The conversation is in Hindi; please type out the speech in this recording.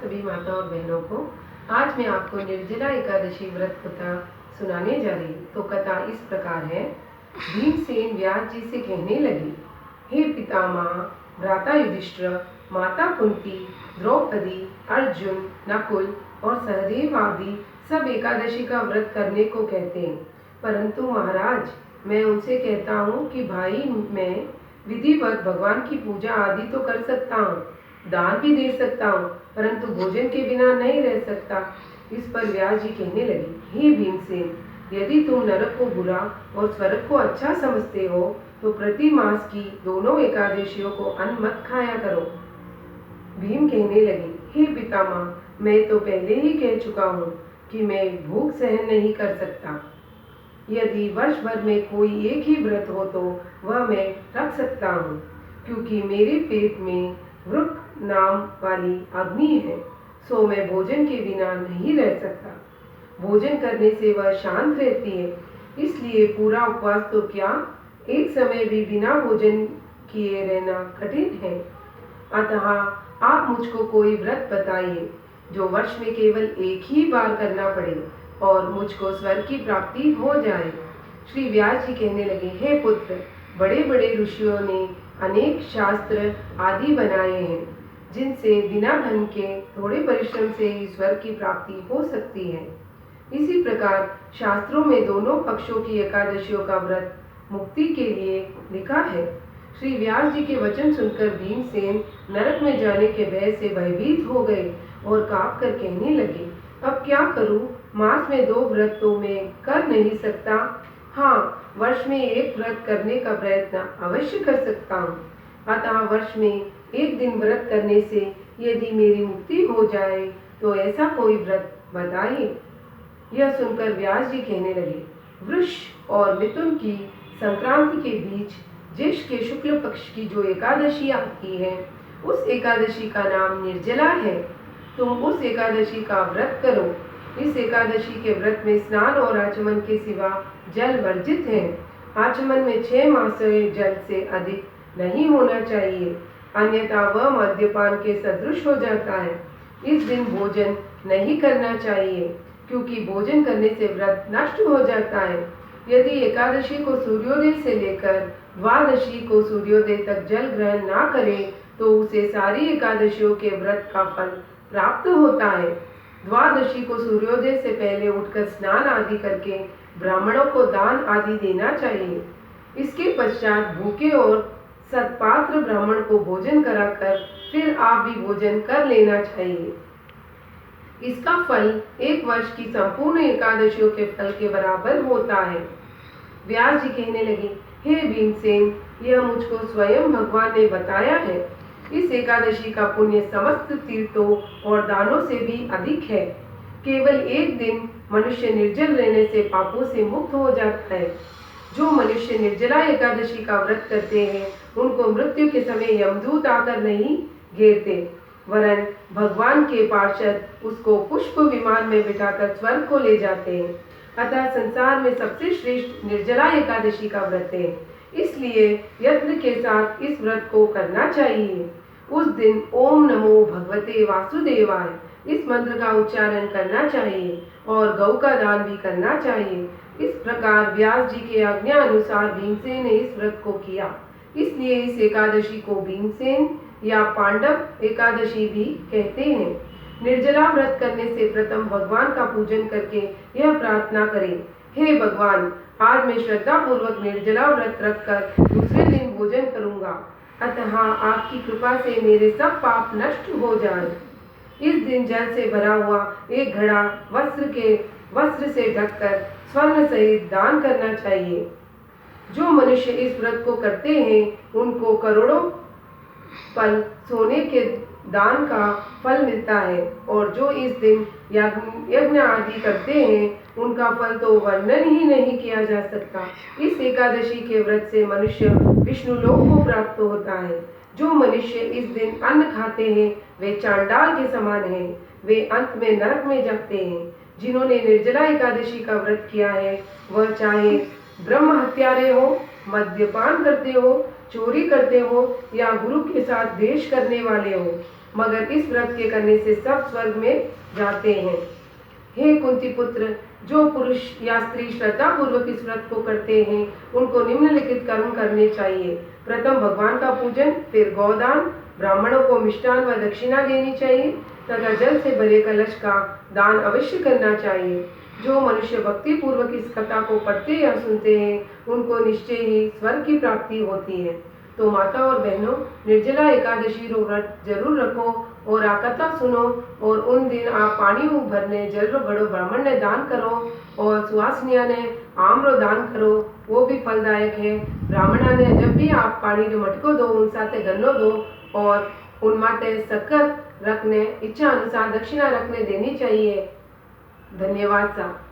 सभी माता और बहनों को। आज मैं आपको निर्जला एकादशी व्रत कथा सुनाने जा रही हूँ। तो कथा इस प्रकार है। भीमसेन व्यास जी से कहने लगे, हे पितामह, भ्राता युधिष्ठिर, माता कुंती, द्रौपदी, अर्जुन, नकुल और सहदेव आदि सब एकादशी का व्रत करने को कहते हैं, परंतु महाराज मैं उनसे कहता हूँ कि भाई मैं विधिवत भगवान की पूजा आदि तो कर सकता हूँ, दान भी दे सकता हूँ, परंतु भोजन के बिना नहीं रह सकता। इस पर व्यास जी कहने लगे, हे भीमसेन, यदि तुम नरक को बुरा और स्वर्ग को अच्छा समझते हो तो प्रति मास की दोनों एकादशियों को अन्न मत खाया करो। भीम कहने लगे, हे पितामह, मैं तो पहले ही कह चुका हूँ कि मैं भूख सहन नहीं कर सकता। यदि वर्ष भर में कोई एक ही व्रत हो तो वह मैं रख सकता हूँ, क्योंकि मेरे पेट में वृक नाम वाली अग्नि है, सो मैं भोजन के बिना नहीं रह सकता। भोजन करने से वह शांत रहती है, इसलिए पूरा उपवास तो क्या, एक समय भी बिना भोजन किए रहना कठिन है। अतः आप मुझको कोई व्रत बताइए जो वर्ष में केवल एक ही बार करना पड़े और मुझको स्वर्ग की प्राप्ति हो जाए। श्री व्यास जी कहने लगे, हे पुत्र, बड़े बड़े ऋषियों ने अनेक शास्त्र आदि बनाए हैं, जिनसे बिना धन के थोड़े परिश्रम से ही स्वर्ग की प्राप्ति हो सकती है। इसी प्रकार शास्त्रों में दोनों पक्षों की एकादशियों का व्रत मुक्ति के लिए लिखा है। श्री व्यास जी के वचन सुनकर भीमसेन नरक में जाने के भय से भयभीत हो गए और काँप कर कहने लगे, अब क्या करूं? मास में 2 व्रत तो मैं कर नहीं सकता। हाँ, वर्ष में एक व्रत करने का प्रयत्न अवश्य कर सकता हूँ। अतः वर्ष में एक दिन व्रत करने से यदि मेरी मुक्ति हो जाए तो ऐसा कोई व्रत बताइए। यह सुनकर व्यास जी कहने लगे, वृष और मिथुन की संक्रांति के बीच ज्येष्ठ के शुक्ल पक्ष की जो एकादशी आती है, उस एकादशी का नाम निर्जला है। तुम उस एकादशी का व्रत करो। इस एकादशी के व्रत में स्नान और आचमन के सिवा जल वर्जित है। आचमन में 6 मासों जल से अधिक नहीं होना चाहिए, अन्यथा वह मद्यपान के सदृश हो जाता है। इस दिन भोजन नहीं करना चाहिए, क्योंकि भोजन करने से व्रत नष्ट हो जाता है। यदि एकादशी को सूर्योदय से लेकर द्वादशी को सूर्योदय तक जल ग्रहण ना करे तो उसे सारी एकादशियों के व्रत का फल प्राप्त होता है। द्वादशी को सूर्योदय से पहले उठकर स्नान आदि करके ब्राह्मणों को दान आदि देना चाहिए। इसके पश्चात भूखे और सत्पात्र ब्राह्मण को भोजन कराकर फिर आप भी भोजन कर लेना चाहिए। इसका फल 1 वर्ष की संपूर्ण एकादशियों के फल के बराबर होता है। व्यास जी कहने लगे, हे भीमसेन, यह मुझको स्वयं भगवान ने बताया है। इस एकादशी का पुण्य समस्त तीर्थों और दानों से भी अधिक है। केवल एक दिन मनुष्य निर्जल रहने से पापों से मुक्त हो जाता है। जो मनुष्य निर्जला एकादशी का व्रत करते हैं, उनको मृत्यु के समय यमदूत आकर नहीं घेरते, वरन भगवान के पार्षद उसको पुष्प विमान में बिठाकर स्वर्ग को ले जाते हैं। अतः संसार में सबसे श्रेष्ठ निर्जला एकादशी का व्रत है, इसलिए यत्न के साथ इस व्रत को करना चाहिए। उस दिन ओम नमो भगवते वासुदेवाय इस मंत्र का उच्चारण करना चाहिए और गौ का दान भी करना चाहिए। इस प्रकार व्यास जी के आज्ञा अनुसार भीमसेन ने इस व्रत को किया, इसलिए इस एकादशी को भीमसेन या पांडव एकादशी भी कहते हैं। निर्जला व्रत करने से प्रथम भगवान का पूजन करके यह प्रार्थना करें, हे भगवान, आज मैं श्रद्धा पूर्वक निर्जला व्रत रखकर दूसरे दिन भोजन करूंगा, अतः आपकी कृपा से मेरे सब पाप नष्ट हो जाए। इस दिन जल से भरा हुआ एक घड़ा वस्त्र से ढककर स्वर्ण सहित दान करना चाहिए। जो मनुष्य इस व्रत को करते हैं उनको करोड़ों पल सोने के दान का फल मिलता है, और जो इस दिन यज्ञ आदि करते हैं उनका फल तो वर्णन ही नहीं किया जा सकता। इस एकादशी के व्रत से मनुष्य विष्णु लोक को प्राप्त होता है। जो मनुष्य इस दिन अन्न खाते हैं वे चांडाल के समान हैं, वे अंत में नरक में जाते हैं। जिन्होंने निर्जला एकादशी का व्रत किया है वह चाहे ब्रह्म हत्यारे हो, मद्यपान करते हो, चोरी करते हो या गुरु के साथ द्वेष करने वाले हो, मगर इस व्रत के करने से सब स्वर्ग में जाते हैं। हे कुंती पुत्र, जो पुरुष या स्त्री श्रद्धा पूर्वक इस व्रत को करते हैं उनको निम्नलिखित कर्म करने चाहिए। प्रथम भगवान का पूजन, फिर गौदान, ब्राह्मणों को मिष्टान व दक्षिणा देनी चाहिए तथा जल से भरे कलश का दान अवश्य करना चाहिए। जो मनुष्य भक्ति पूर्वक इस कथा को पढ़ते या सुनते हैं उनको निश्चय ही स्वर्ग की प्राप्ति होती है। तो माता और बहनों, निर्जला एकादशी रो व्रत जरूर रखो और आ कथा सुनो और उन दिन आप पानी भरने जल रो बड़ो ब्राह्मण ने दान करो और सुहासनिया ने आम रो दान करो, वो भी फलदायक है। ब्राह्मणा ने जब भी आप पानी रो मटको दो उन साथे गन्नो दो और उन माते शक्कर रखने इच्छा अनुसार दक्षिणा रखने देनी चाहिए। धन्यवाद सा।